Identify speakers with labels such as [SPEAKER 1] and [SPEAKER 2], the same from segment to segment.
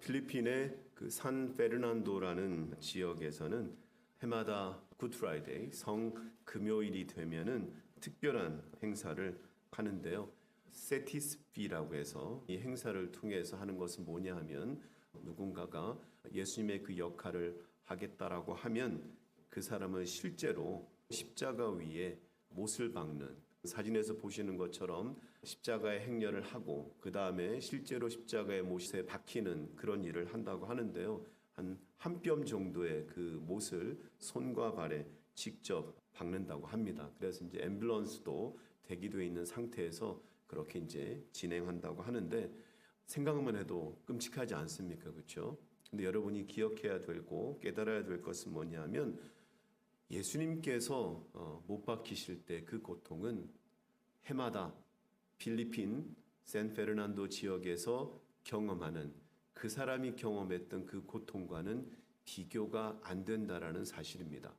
[SPEAKER 1] 필리핀의 그 산 페르난도라는 지역에서는 해마다 굿 프라이데이 성 금요일이 되면은 특별한 행사를 하는데요. 세티스피라고 해서 이 행사를 통해서 하는 것은 뭐냐 하면 누군가가 예수님의 그 역할을 하겠다라고 하면 그 사람은 실제로 십자가 위에 못을 박는, 사진에서 보시는 것처럼 십자가의 행렬을 하고 그 다음에 실제로 십자가의 못에 박히는 그런 일을 한다고 하는데요. 한 뼘 정도의 그 못을 손과 발에 직접 박는다고 합니다. 그래서 이제 앰뷸런스도 대기되어 있는 상태에서 그렇게 이제 진행한다고 하는데 생각만 해도 끔찍하지 않습니까? 그렇죠? 근데 여러분이 기억해야 되고 깨달아야 될 것은 뭐냐면 예수님께서 못 박히실 때 그 고통은 해마다 필리핀 샌페르난도 지역에서 경험하는 그 사람이 경험했던 그 고통과는 비교가 안 된다라는 사실입니다.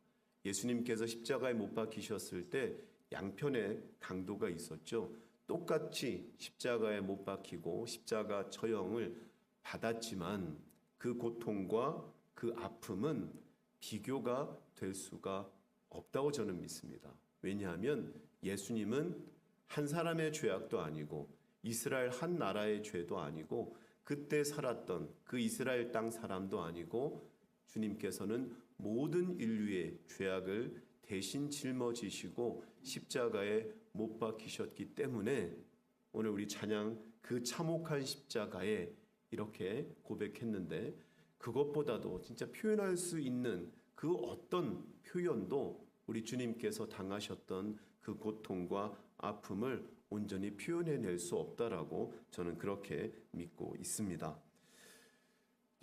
[SPEAKER 1] 예수님께서 십자가에 못 박히셨을 때 양편의 강도가 있었죠. 똑같이 십자가에 못 박히고 십자가 처형을 받았지만 그 고통과 그 아픔은 비교가 될 수가 없다고 저는 믿습니다. 왜냐하면 예수님은 한 사람의 죄악도 아니고 이스라엘 한 나라의 죄도 아니고 그때 살았던 그 이스라엘 땅 사람도 아니고 주님께서는 모든 인류의 죄악을 대신 짊어지시고 십자가에 못 박히셨기 때문에 오늘 우리 찬양 그 참혹한 십자가에 이렇게 고백했는데 그것보다도 진짜 표현할 수 있는 그 어떤 표현도 우리 주님께서 당하셨던 그 고통과 아픔을 온전히 표현해낼 수 없다라고 저는 그렇게 믿고 있습니다.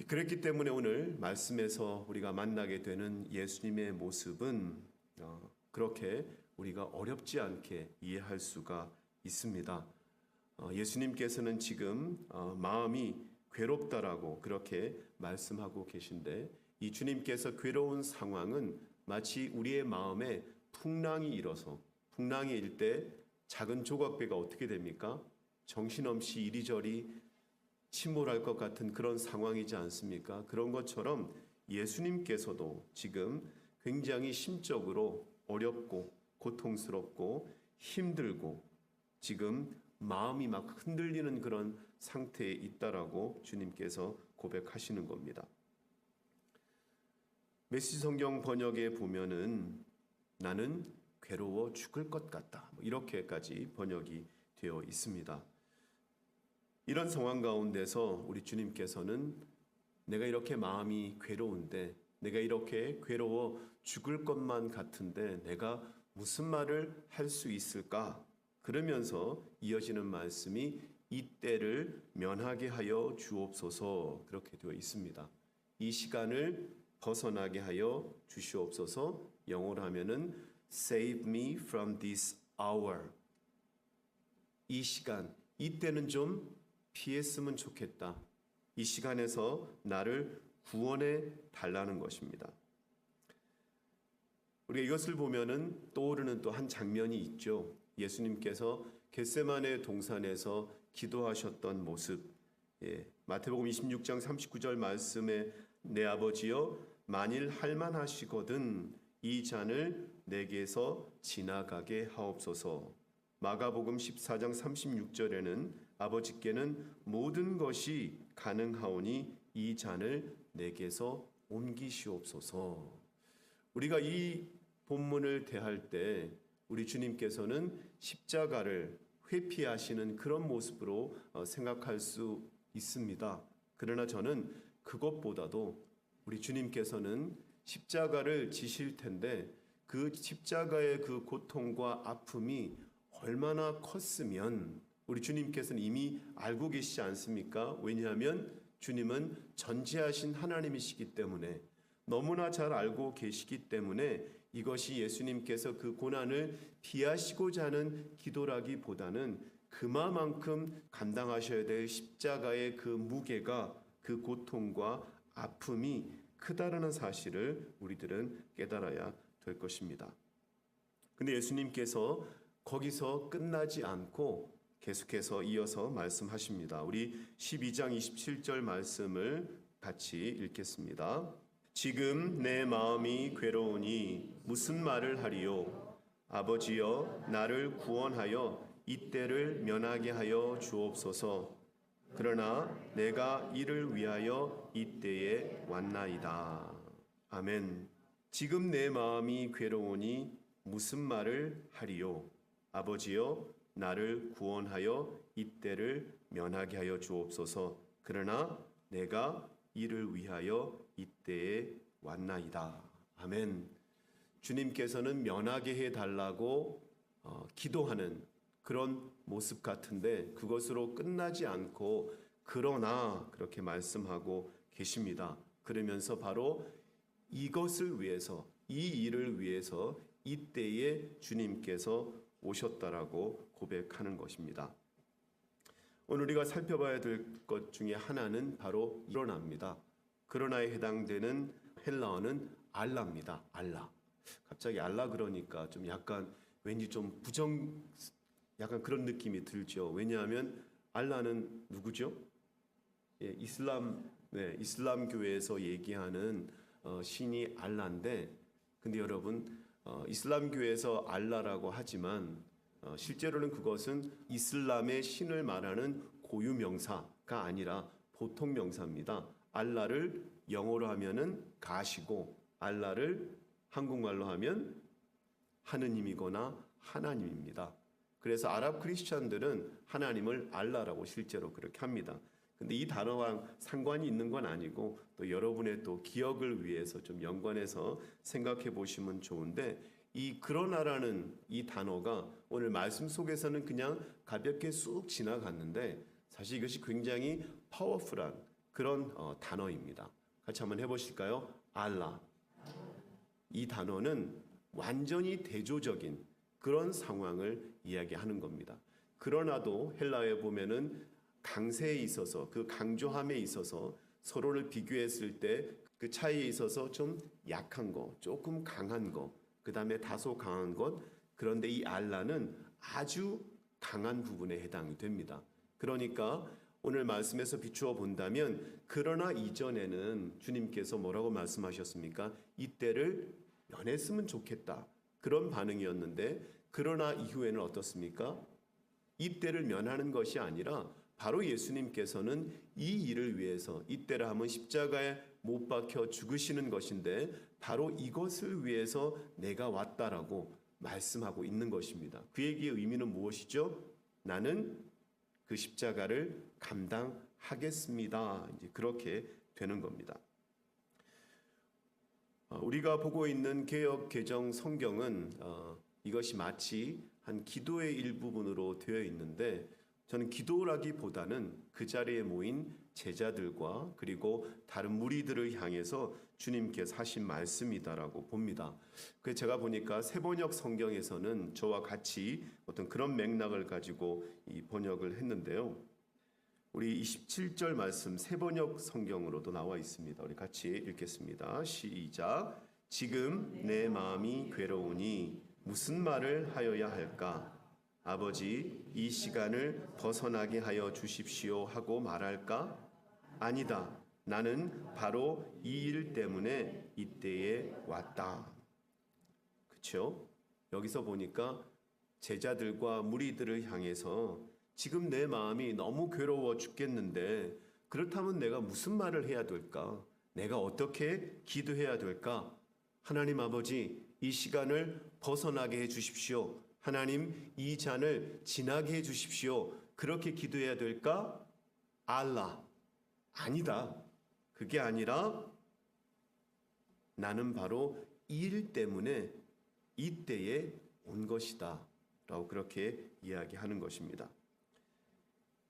[SPEAKER 1] 그랬기 때문에 오늘 말씀에서 우리가 만나게 되는 예수님의 모습은 그렇게 우리가 어렵지 않게 이해할 수가 있습니다. 예수님께서는 지금 마음이 괴롭다라고 그렇게 말씀하고 계신데 이 주님께서 괴로운 상황은 마치 우리의 마음에 풍랑이 일어서 풍랑이 일 때 작은 조각배가 어떻게 됩니까? 정신없이 이리저리 침몰할 것 같은 그런 상황이지 않습니까? 그런 것처럼 예수님께서도 지금 굉장히 심적으로 어렵고 고통스럽고 힘들고 지금 마음이 막 흔들리는 그런 상태에 있다라고 주님께서 고백하시는 겁니다. 메시지 성경 번역에 보면은 나는 괴로워 죽을 것 같다. 이렇게까지 번역이 되어 있습니다. 이런 상황 가운데서 우리 주님께서는 내가 이렇게 마음이 괴로운데 내가 이렇게 괴로워 죽을 것만 같은데 내가 무슨 말을 할 수 있을까? 그러면서 이어지는 말씀이 이 때를 면하게 하여 주옵소서 그렇게 되어 있습니다. 이 시간을 벗어나게 하여 주시옵소서. 영어로 하면은 Save me from this hour. 이 시간, 이 때는 좀 피했으면 좋겠다. 이 시간에서 나를 구원해 달라는 것입니다. 우리가 이것을 보면은 떠오르는 또 한 장면이 있죠. 예수님께서 겟세마네 동산에서 기도하셨던 모습. 마태복음 26장 39절 말씀에 내 아버지여 만일 할만하시거든 이 잔을 내게서 지나가게 하옵소서. 마가복음 14장 36절에는 아버지께는 모든 것이 가능하오니 이 잔을 내게서 옮기시옵소서. 우리가 이 본문을 대할 때 우리 주님께서는 십자가를 회피하시는 그런 모습으로 생각할 수 있습니다. 그러나 저는 그것보다도 우리 주님께서는 십자가를 지실 텐데 그 십자가의 그 고통과 아픔이 얼마나 컸으면 우리 주님께서는 이미 알고 계시지 않습니까? 왜냐하면 주님은 전지하신 하나님이시기 때문에 너무나 잘 알고 계시기 때문에 이것이 예수님께서 그 고난을 피하시고자 하는 기도라기보다는 그만큼 감당하셔야 될 십자가의 그 무게가 그 고통과 아픔이 크다라는 사실을 우리들은 깨달아야 될 것입니다. 근데 예수님께서 거기서 끝나지 않고 계속해서 이어서 말씀하십니다. 우리 12장 27절 말씀을 같이 읽겠습니다. 지금 내 마음이 괴로우니 무슨 말을 하리요? 아버지여 나를 구원하여 이때를 면하게 하여 주옵소서. 그러나 내가 이를 위하여 이때에 왔나이다. 아멘. 지금 내 마음이 괴로우니 무슨 말을 하리요? 아버지여 나를 구원하여 이때를 면하게 하여 주옵소서. 그러나 내가 이를 위하여 이때에 왔나이다. 아멘. 주님께서는 면하게 해달라고 기도하는 그런 모습 같은데 그것으로 끝나지 않고 그러나 그렇게 말씀하고 계십니다. 그러면서 바로 이것을 위해서, 이 일을 위해서 이때에 주님께서 오셨다라고 고백하는 것입니다. 오늘 우리가 살펴봐야 될 것 중에 하나는 바로 그러나입니다. 그러나에 해당되는 헬라어는 알라입니다. 알라. 갑자기 알라 그러니까 좀 약간 왠지 좀 약간 그런 느낌이 들죠. 왜냐하면 알라는 누구죠? 예, 이슬람 교회에서 얘기하는 신이 알라인데, 근데 여러분 이슬람 교회에서 알라라고 하지만 실제로는 그것은 이슬람의 신을 말하는 고유 명사가 아니라 보통 명사입니다. 알라를 영어로 하면은 가시고 알라를 한국말로 하면 하느님이거나 하나님입니다. 그래서 아랍 크리스천들은 하나님을 알라라고 실제로 그렇게 합니다. 근데 이 단어와 상관이 있는 건 아니고 또 여러분의 또 기억을 위해서 좀 연관해서 생각해 보시면 좋은데, 이 그러나라는 이 단어가 오늘 말씀 속에서는 그냥 가볍게 쑥 지나갔는데 사실 이것이 굉장히 파워풀한 그런 단어입니다. 같이 한번 해보실까요? 알라. 이 단어는 완전히 대조적인 그런 상황을 이야기하는 겁니다. 그러나도 헬라어에 보면은 강세에 있어서, 그 강조함에 있어서 서로를 비교했을 때 그 차이에 있어서 좀 약한 거, 조금 강한 거, 그 다음에 다소 강한 것, 그런데 이 알라는 아주 강한 부분에 해당이 됩니다. 그러니까 오늘 말씀에서 비추어 본다면 그러나 이전에는 주님께서 뭐라고 말씀하셨습니까? 이때를 면했으면 좋겠다. 그런 반응이었는데 그러나 이후에는 어떻습니까? 이때를 면하는 것이 아니라 바로 예수님께서는 이 일을 위해서 이때를 하면 십자가에 못 박혀 죽으시는 것인데 바로 이것을 위해서 내가 왔다라고 말씀하고 있는 것입니다. 그 얘기의 의미는 무엇이죠? 나는 그 십자가를 감당하겠습니다. 이제 그렇게 되는 겁니다. 우리가 보고 있는 개역 개정 성경은 이것이 마치 한 기도의 일부분으로 되어 있는데 저는 기도라기보다는 그 자리에 모인 제자들과 그리고 다른 무리들을 향해서 주님께서 하신 말씀이다라고 봅니다. 그래서 제가 보니까 새번역 성경에서는 저와 같이 어떤 그런 맥락을 가지고 이 번역을 했는데요. 우리 27절 말씀 새번역 성경으로도 나와 있습니다. 우리 같이 읽겠습니다. 시작. 지금 내 마음이 괴로우니 무슨 말을 하여야 할까? 아버지, 이 시간을 벗어나게 하여 주십시오 하고 말할까? 아니다. 나는 바로 이 일 때문에 이때에 왔다. 그렇죠? 여기서 보니까 제자들과 무리들을 향해서 지금 내 마음이 너무 괴로워 죽겠는데 그렇다면 내가 무슨 말을 해야 될까? 내가 어떻게 기도해야 될까? 하나님 아버지, 이 시간을 벗어나게 해 주십시오. 하나님, 이 잔을 지나게 해 주십시오. 그렇게 기도해야 될까? 알라. 아니다. 그게 아니라 나는 바로 이 일 때문에 이때에 온 것이다. 라고 그렇게 이야기하는 것입니다.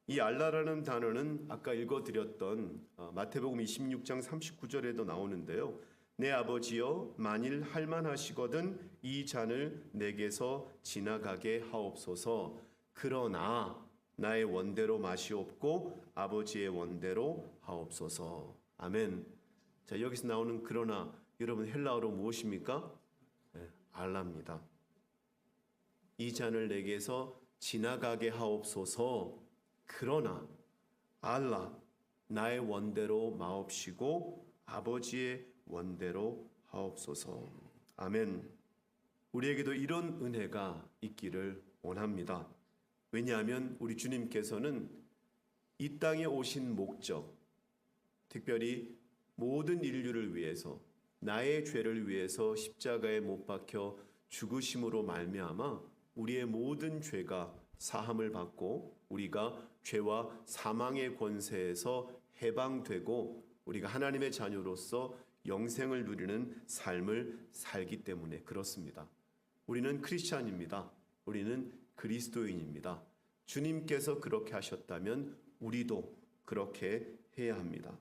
[SPEAKER 1] 이 알라라는 단어는 아까 읽어드렸던 마태복음 26장 39절에도 나오는데요. 내 아버지여, 만일 할만하시거든 이 잔을 내게서 지나가게 하옵소서. 그러나 나의 원대로 마시옵고 아버지의 원대로 하옵소서. 아멘. 자, 여기서 나오는 그러나 여러분 헬라어로 무엇입니까? 네, 알라입니다. 이 잔을 내게서 지나가게 하옵소서. 그러나 알라 나의 원대로 마옵시고 아버지의 원대로 하옵소서. 아멘. 우리에게도 이런 은혜가 있기를 원합니다. 왜냐하면 우리 주님께서는 이 땅에 오신 목적, 특별히 모든 인류를 위해서, 나의 죄를 위해서 십자가에 못 박혀 죽으심으로 말미암아 우리의 모든 죄가 사함을 받고 우리가 죄와 사망의 권세에서 해방되고 우리가 하나님의 자녀로서 영생을 누리는 삶을 살기 때문에 그렇습니다. 우리는 크리스찬입니다. 우리는 그리스도인입니다. 주님께서 그렇게 하셨다면 우리도 그렇게 해야 합니다.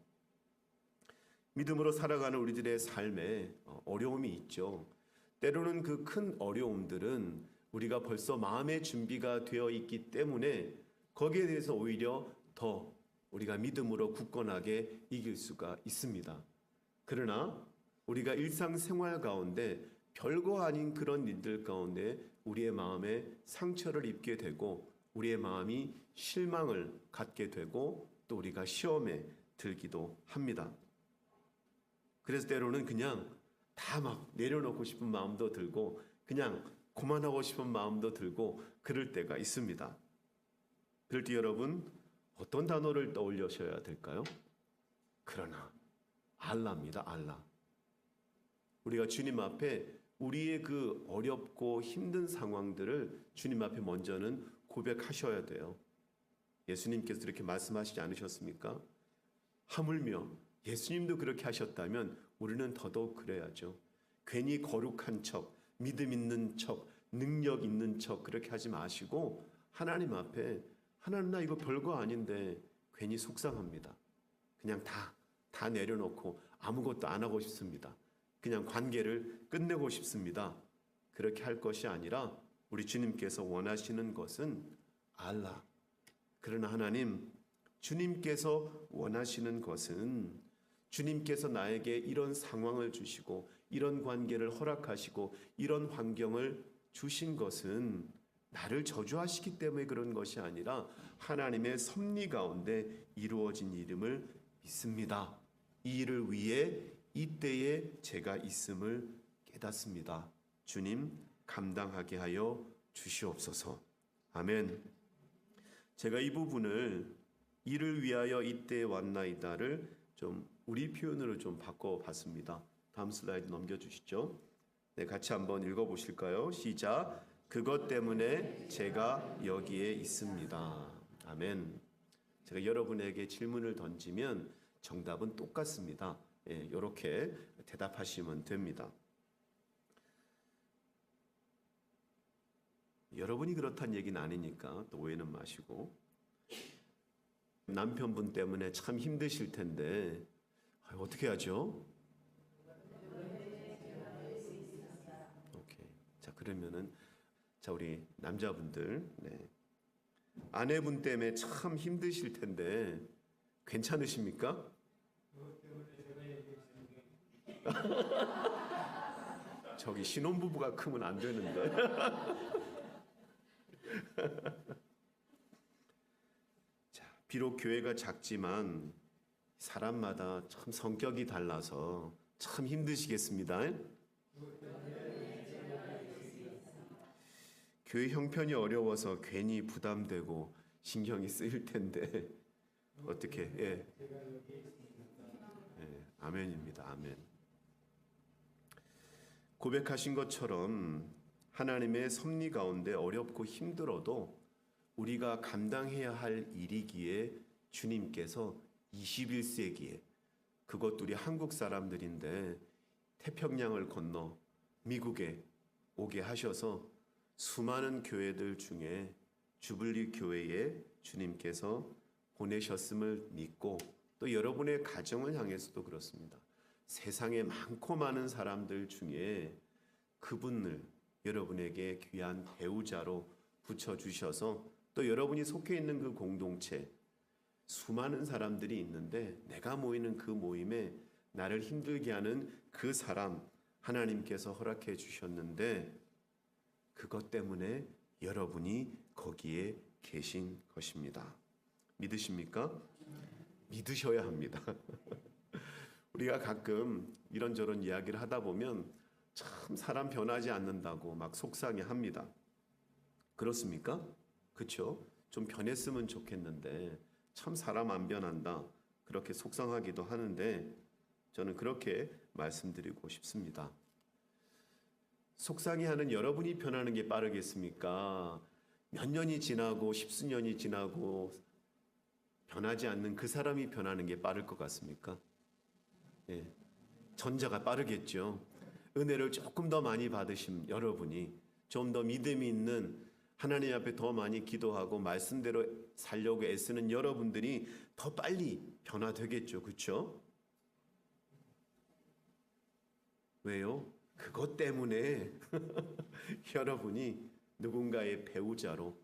[SPEAKER 1] 믿음으로 살아가는 우리들의 삶에 어려움이 있죠. 때로는 그 큰 어려움들은 우리가 벌써 마음의 준비가 되어 있기 때문에 거기에 대해서 오히려 더 우리가 믿음으로 굳건하게 이길 수가 있습니다. 그러나 우리가 일상생활 가운데 별거 아닌 그런 일들 가운데 우리의 마음에 상처를 입게 되고 우리의 마음이 실망을 갖게 되고 또 우리가 시험에 들기도 합니다. 그래서 때로는 그냥 다 막 내려놓고 싶은 마음도 들고 그냥 그만하고 싶은 마음도 들고 그럴 때가 있습니다. 그럴 때 여러분 어떤 단어를 떠올리셔야 될까요? 그러나 알라입니다. 알라. 우리가 주님 앞에 우리의 그 어렵고 힘든 상황들을 주님 앞에 먼저는 고백하셔야 돼요. 예수님께서 이렇게 말씀하시지 않으셨습니까? 하물며 예수님도 그렇게 하셨다면 우리는 더더욱 그래야죠. 괜히 거룩한 척, 믿음 있는 척, 능력 있는 척 그렇게 하지 마시고 하나님 앞에 하나님 나 이거 별거 아닌데 괜히 속상합니다. 그냥 다 내려놓고 아무것도 안 하고 싶습니다. 그냥 관계를 끝내고 싶습니다. 그렇게 할 것이 아니라 우리 주님께서 원하시는 것은 알라. 그러나 하나님, 주님께서 원하시는 것은 주님께서 나에게 이런 상황을 주시고 이런 관계를 허락하시고 이런 환경을 주신 것은 나를 저주하시기 때문에 그런 것이 아니라 하나님의 섭리 가운데 이루어진 일임을 믿습니다. 이 일을 위해 이때에 제가 있음을 깨닫습니다. 주님 감당하게 하여 주시옵소서. 아멘. 제가 이 부분을 이를 위하여 이때에 왔나이다를 좀 우리 표현으로 좀 바꿔봤습니다. 다음 슬라이드 넘겨주시죠. 네, 같이 한번 읽어보실까요? 시작. 그것 때문에 제가 여기에 있습니다. 아멘. 제가 여러분에게 질문을 던지면 정답은 똑같습니다. 예, 이렇게 대답하시면 됩니다. 여러분이 그렇다는 얘기는 아니니까 또 오해는 마시고 남편분 때문에 참 힘드실 텐데 어떻게 하죠? 오케이. 자 그러면은 자 우리 남자분들 네. 아내분 때문에 참 힘드실 텐데 괜찮으십니까? 저기 신혼부부가 크면 안 되는데. 자, 비록 교회가 작지만 사람마다 참 성격이 달라서 참 힘드시겠습니다. 교회 형편이 어려워서 괜히 부담되고 신경이 쓰일 텐데 어떻게? 예. 예, 아멘입니다. 아멘. 고백하신 것처럼 하나님의 섭리 가운데 어렵고 힘들어도 우리가 감당해야 할 일이기에 주님께서 21세기에 그것도 우리 한국 사람들인데 태평양을 건너 미국에 오게 하셔서 수많은 교회들 중에 주블리 교회에 주님께서 보내셨음을 믿고 또 여러분의 가정을 향해서도 그렇습니다. 세상에 많고 많은 사람들 중에 그분을 여러분에게 귀한 배우자로 붙여주셔서 또 여러분이 속해 있는 그 공동체 수많은 사람들이 있는데 내가 모이는 그 모임에 나를 힘들게 하는 그 사람 하나님께서 허락해 주셨는데 그것 때문에 여러분이 거기에 계신 것입니다. 믿으십니까? 믿으셔야 합니다. 우리가 가끔 이런저런 이야기를 하다 보면 참 사람 변하지 않는다고 막 속상해합니다. 그렇습니까? 그렇죠? 좀 변했으면 좋겠는데 참 사람 안 변한다. 그렇게 속상하기도 하는데 저는 그렇게 말씀드리고 싶습니다. 속상해하는 여러분이 변하는 게 빠르겠습니까? 몇 년이 지나고 십수년이 지나고 변하지 않는 그 사람이 변하는 게 빠를 것 같습니까? 예, 전자가 빠르겠죠. 은혜를 조금 더 많이 받으신 여러분이 좀 더 믿음이 있는 하나님 앞에 더 많이 기도하고 말씀대로 살려고 애쓰는 여러분들이 더 빨리 변화되겠죠. 그렇죠? 왜요? 그것 때문에 여러분이 누군가의 배우자로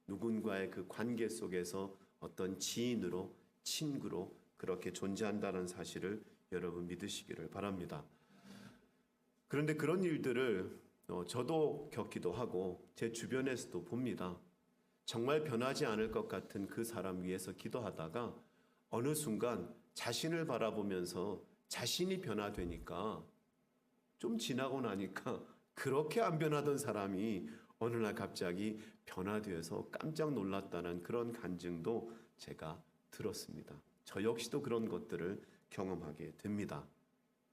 [SPEAKER 1] 누군가의 그 관계 속에서 어떤 지인으로 친구로 그렇게 존재한다는 사실을 여러분 믿으시기를 바랍니다. 그런데 그런 일들을 저도 겪기도 하고 제 주변에서도 봅니다. 정말 변하지 않을 것 같은 그 사람 위해서 기도하다가 어느 순간 자신을 바라보면서 자신이 변화되니까 좀 지나고 나니까 그렇게 안 변하던 사람이 어느 날 갑자기 변화되어서 깜짝 놀랐다는 그런 간증도 제가 들었습니다. 저 역시도 그런 것들을 경험하게 됩니다.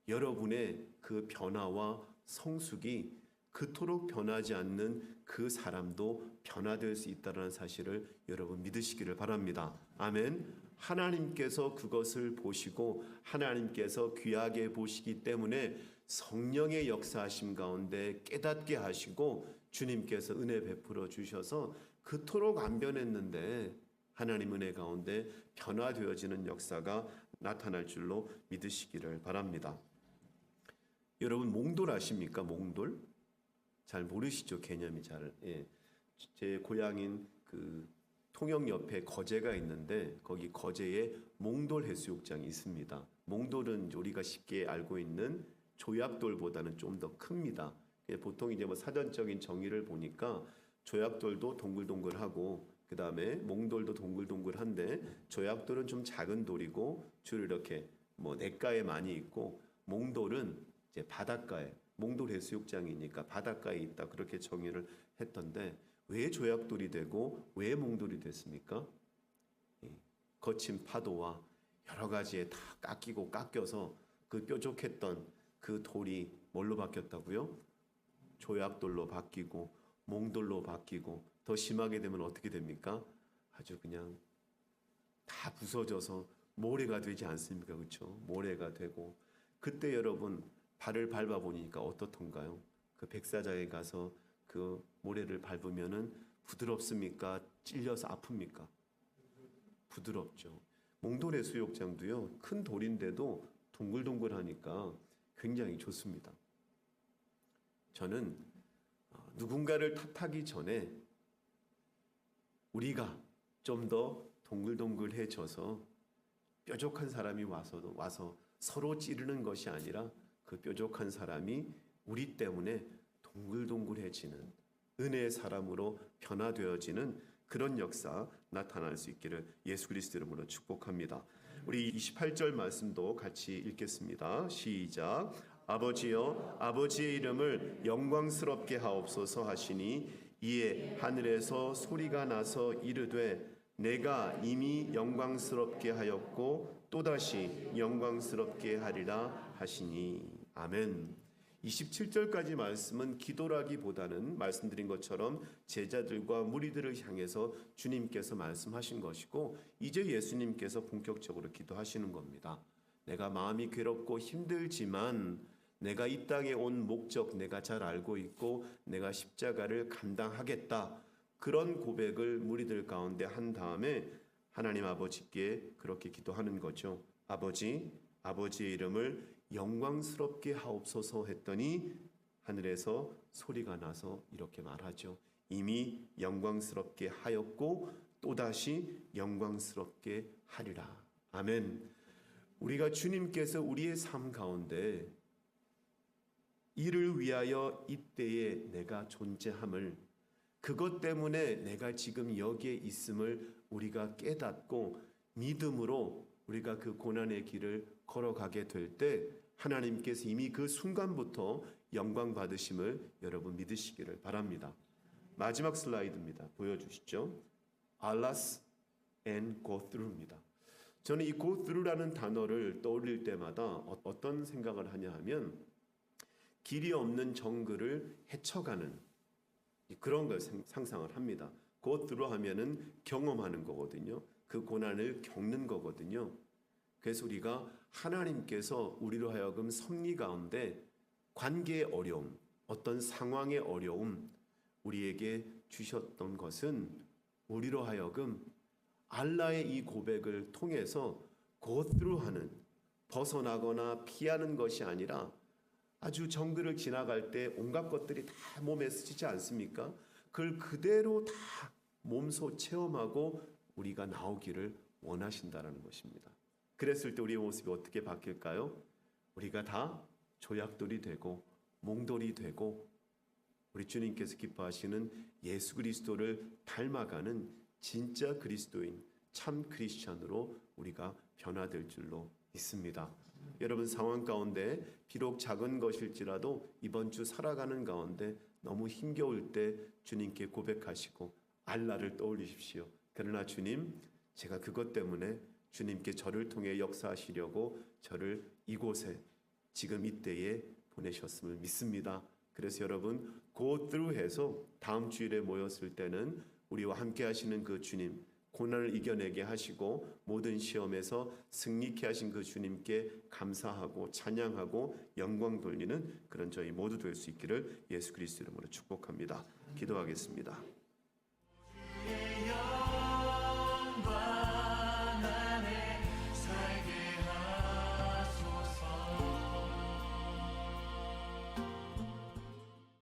[SPEAKER 1] 여러분의 그 변화와 성숙이 그토록 변하지 않는 그 사람도 변화될 수 있다는 사실을 여러분 믿으시기를 바랍니다. 아멘. 하나님께서 그것을 보시고 하나님께서 귀하게 보시기 때문에 성령의 역사하심 가운데 깨닫게 하시고 주님께서 은혜 베풀어 주셔서 그토록 안 변했는데 하나님 은혜 가운데 변화되어지는 역사가 나타날 줄로 믿으시기를 바랍니다. 여러분 몽돌 아십니까? 몽돌? 잘 모르시죠? 개념이 잘. 예. 제 고향인 그 통영 옆에 거제가 있는데 거기 거제에 몽돌 해수욕장이 있습니다. 몽돌은 우리가 쉽게 알고 있는 조약돌보다는 좀 더 큽니다. 보통 이제 뭐 사전적인 정의를 보니까 조약돌도 동글동글하고 그 다음에 몽돌도 동글동글한데 조약돌은 좀 작은 돌이고 주로 이렇게 뭐 냇가에 많이 있고 몽돌은 이제 바닷가에 몽돌 해수욕장이니까 바닷가에 있다 그렇게 정의를 했던데 왜 조약돌이 되고 왜 몽돌이 됐습니까? 거친 파도와 여러 가지에 다 깎이고 깎여서 그 뾰족했던 그 돌이 뭘로 바뀌었다고요? 조약돌로 바뀌고 몽돌로 바뀌고 더 심하게 되면 어떻게 됩니까? 아주 그냥 다 부서져서 모래가 되지 않습니까? 그렇죠? 모래가 되고 그때 여러분 발을 밟아 보니까 어떻던가요? 그 백사장에 가서 그 모래를 밟으면은 부드럽습니까? 찔려서 아픕니까? 부드럽죠. 몽돌 해수욕장도요. 큰 돌인데도 동글동글하니까 굉장히 좋습니다. 저는 누군가를 탓하기 전에 우리가 좀 더 동글동글해져서 뾰족한 사람이 와서 서로 찌르는 것이 아니라 그 뾰족한 사람이 우리 때문에 동글동글해지는 은혜의 사람으로 변화되어지는 그런 역사 나타날 수 있기를 예수 그리스도 이름으로 축복합니다. 우리 28절 말씀도 같이 읽겠습니다. 시작. 아버지여 아버지의 이름을 영광스럽게 하옵소서 하시니 이에 하늘에서 소리가 나서 이르되 내가 이미 영광스럽게 하였고 또다시 영광스럽게 하리라 하시니 아멘. 27절까지 말씀은 기도라기보다는 말씀드린 것처럼 제자들과 무리들을 향해서 주님께서 말씀하신 것이고 이제 예수님께서 본격적으로 기도하시는 겁니다. 내가 마음이 괴롭고 힘들지만 내가 이 땅에 온 목적 내가 잘 알고 있고 내가 십자가를 감당하겠다. 그런 고백을 무리들 가운데 한 다음에 하나님 아버지께 그렇게 기도하는 거죠. 아버지, 아버지의 이름을 영광스럽게 하옵소서 했더니 하늘에서 소리가 나서 이렇게 말하죠. 이미 영광스럽게 하였고 또다시 영광스럽게 하리라. 아멘. 우리가 주님께서 우리의 삶 가운데 이를 위하여 이때에 내가 존재함을 그것 때문에 내가 지금 여기에 있음을 우리가 깨닫고 믿음으로 우리가 그 고난의 길을 걸어가게 될 때 하나님께서 이미 그 순간부터 영광 받으심을 여러분 믿으시기를 바랍니다. 마지막 슬라이드입니다. 보여주시죠. Alas and go through입니다. 저는 이 go through라는 단어를 떠올릴 때마다 어떤 생각을 하냐 하면 길이 없는 정글을 헤쳐가는 그런 걸 상상을 합니다. go through 하면은 경험하는 거거든요. 그 고난을 겪는 거거든요. 그래서 우리가 하나님께서 우리로 하여금 섭리 가운데 관계의 어려움, 어떤 상황의 어려움 우리에게 주셨던 것은 우리로 하여금 알라의 이 고백을 통해서 go through 하는, 벗어나거나 피하는 것이 아니라 아주 정글을 지나갈 때 온갖 것들이 다 몸에 스치지 않습니까? 그걸 그대로 다 몸소 체험하고 우리가 나오기를 원하신다라는 것입니다. 그랬을 때 우리의 모습이 어떻게 바뀔까요? 우리가 다 조약돌이 되고 몽돌이 되고 우리 주님께서 기뻐하시는 예수 그리스도를 닮아가는 진짜 그리스도인, 참 크리스찬으로 우리가 변화될 줄로 믿습니다. 여러분 상황 가운데 비록 작은 것일지라도 이번 주 살아가는 가운데 너무 힘겨울 때 주님께 고백하시고 알라를 떠올리십시오. 그러나 주님, 제가 그것 때문에 주님께 저를 통해 역사하시려고 저를 이곳에 지금 이때에 보내셨음을 믿습니다. 그래서 여러분 go through 해서 다음 주일에 모였을 때는 우리와 함께 하시는 그 주님, 고난을 이겨내게 하시고 모든 시험에서 승리케 하신 그 주님께 감사하고 찬양하고 영광 돌리는 그런 저희 모두 될 수 있기를 예수 그리스도 이름으로 축복합니다. 기도하겠습니다.